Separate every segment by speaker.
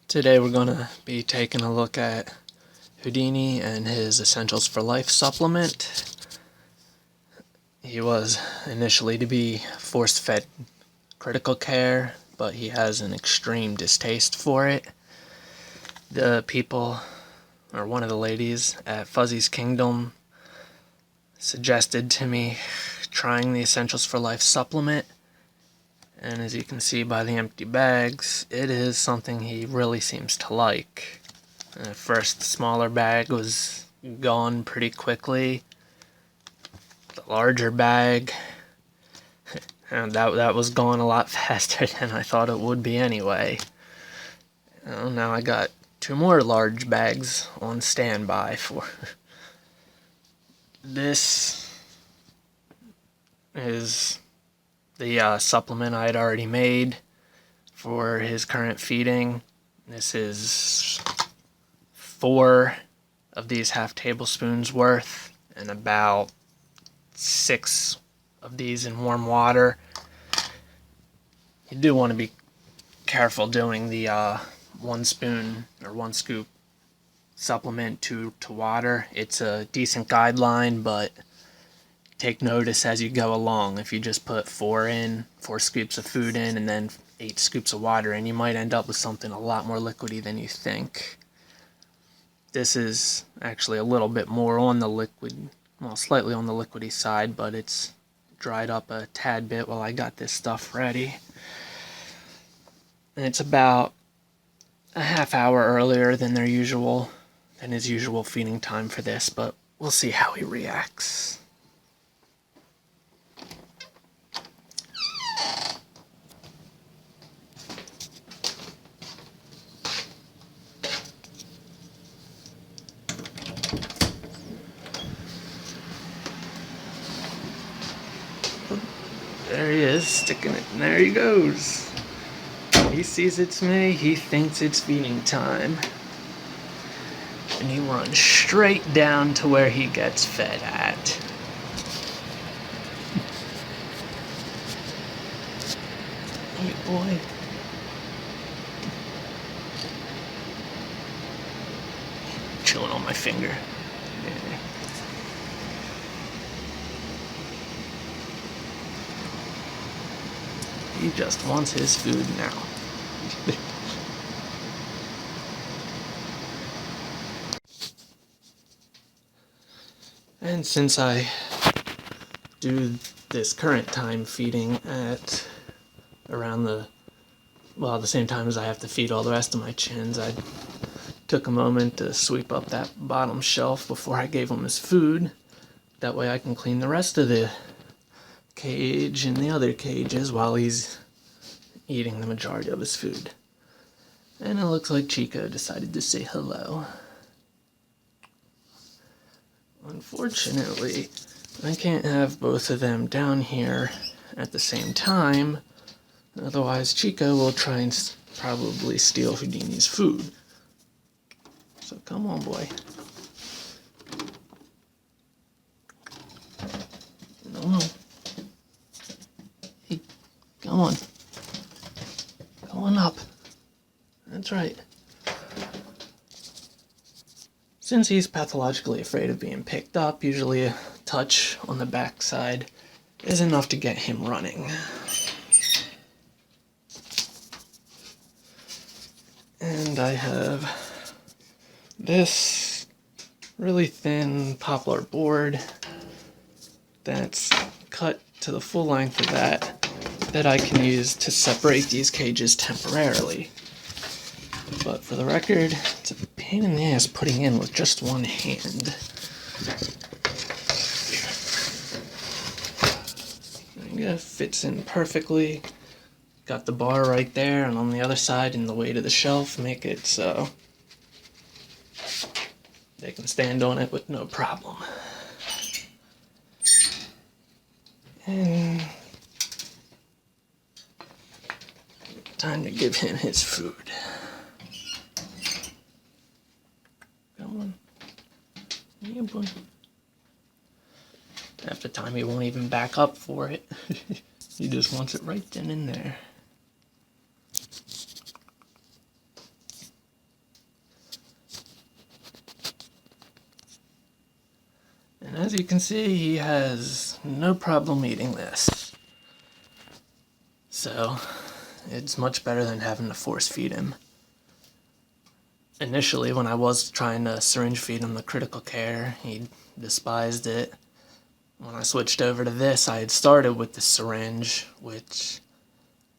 Speaker 1: Today we're going to be taking a look at Houdini and his Essentials for Life supplement. He was initially to be force-fed critical care, but he has an extreme distaste for it. The people, or one of the ladies at Fuzzy's Kingdom, suggested to me trying the Essentials for Life supplement. And as you can see by the empty bags, it is something he really seems to like. At first, the smaller bag was gone pretty quickly. The larger bag, and that was gone a lot faster than I thought it would be anyway. Now I got 2 more large bags on standby for. This is the supplement I had already made for his current feeding. This is 4 of these half tablespoons worth and about 6 of these in warm water. You do want to be careful doing the 1 spoon or 1 scoop supplement to water. It's a decent guideline, but take notice as you go along. If you just put 4 scoops of food in, and then 8 scoops of water in, you might end up with something a lot more liquidy than you think. This is actually a little bit more on the liquid, well, slightly on the liquidy side, but it's dried up a tad bit while I got this stuff ready. And it's about a half hour earlier than his usual feeding time for this, but we'll see how he reacts. There he is, sticking it, and there he goes. He sees it's me, he thinks it's feeding time. And he runs straight down to where he gets fed at. Hey boy. Chilling on my finger. Yeah. He just wants his food now. And since I do this current time feeding at around the same time as I have to feed all the rest of my chins, I took a moment to sweep up that bottom shelf before I gave him his food. That way I can clean the rest of the cage and the other cages while he's eating the majority of his food. And it looks like Chico decided to say hello. Unfortunately, I can't have both of them down here at the same time, otherwise Chico will try and probably steal Houdini's food. So come on, boy. No. Hey, come on. Go on up. That's right. Since he's pathologically afraid of being picked up, usually a touch on the backside is enough to get him running. And I have this really thin poplar board that's cut to the full length of that I can use to separate these cages temporarily. But for the record, it's a pain in the ass putting in with just one hand. It fits in perfectly. Got the bar right there, and on the other side in the weight of the shelf make it so they can stand on it with no problem. And time to give him his food. Come on. Yeah, boy. Half the time he won't even back up for it. He just wants it right then and there. as you can see, he has no problem eating this. So, it's much better than having to force feed him. Initially, when I was trying to syringe feed him the critical care, he despised it. When I switched over to this, I had started with the syringe, which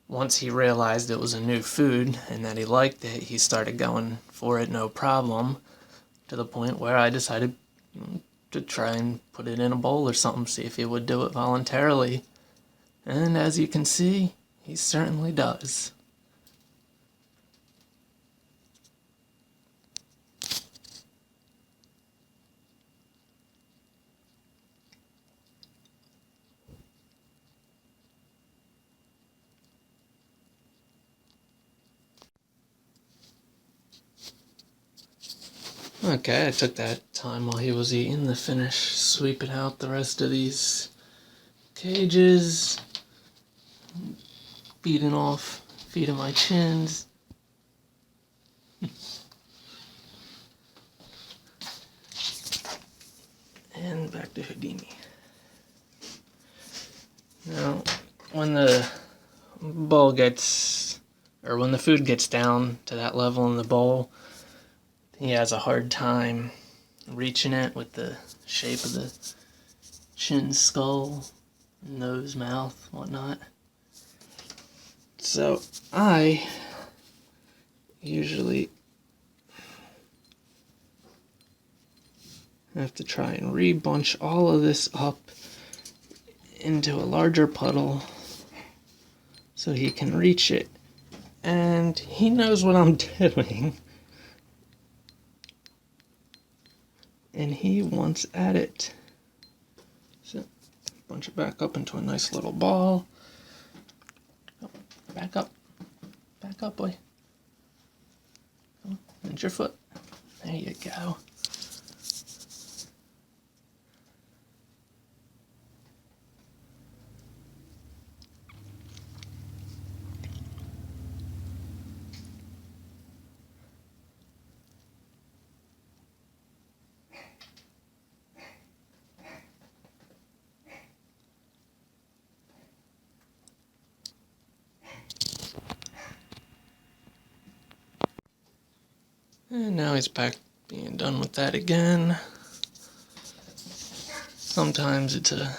Speaker 1: once he realized it was a new food and that he liked it, he started going for it no problem, to the point where I decided to try and put it in a bowl or something, see if he would do it voluntarily. And as you can see, he certainly does. Okay, I took that time while he was eating to finish sweeping out the rest of these cages, feeding my chins. And back to Houdini. Now, when the when the food gets down to that level in the bowl, he has a hard time reaching it with the shape of the chin, skull, nose, mouth, whatnot. So I usually have to try and re-bunch all of this up into a larger puddle so he can reach it. And he knows what I'm doing. And he wants at it. So, bunch it back up into a nice little ball. Oh, back up. Back up, boy. Come on, bend your foot. There you go. And now he's back being done with that again. Sometimes it's a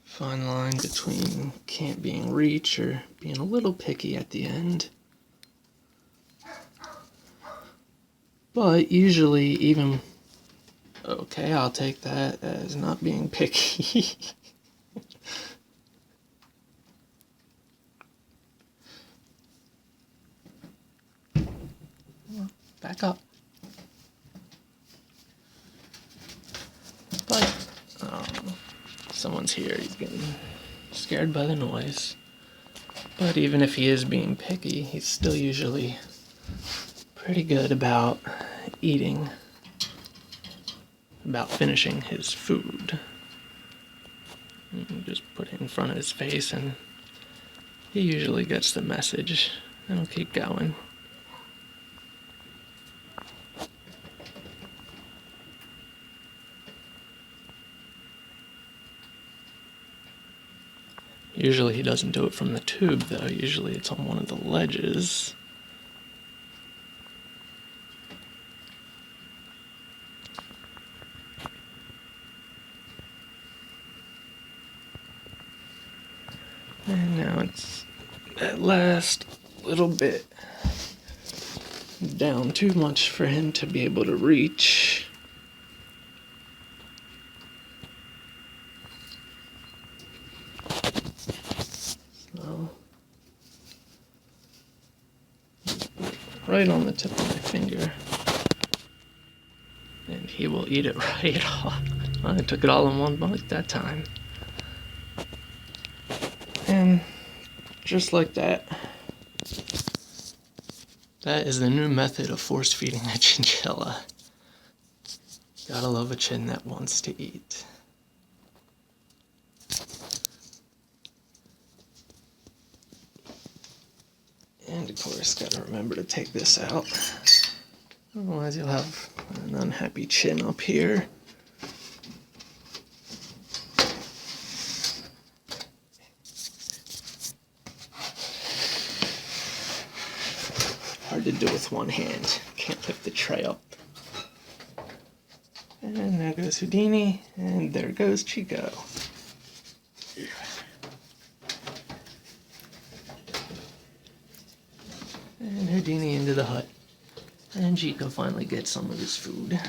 Speaker 1: fine line between can't being reached or being a little picky at the end. But usually even, okay, I'll take that as not being picky. Back up. But, someone's here, he's getting scared by the noise. But even if he is being picky, he's still usually pretty good about eating, about finishing his food. And just put it in front of his face and he usually gets the message and he'll keep going. Usually he doesn't do it from the tube, though. Usually it's on one of the ledges. And now it's that last little bit down too much for him to be able to reach. Right on the tip of my finger, and he will eat it right off. I took it all in one bite that time. And just like that, that is the new method of force feeding a chinchilla. Gotta love a chin that wants to eat. And of course, gotta remember to take this out. Otherwise you'll have an unhappy chin up here. hard to do with one hand. Can't lift the tray up. And there goes Houdini, and there goes Chico. And Houdini into the hut. And Chico finally gets some of his food.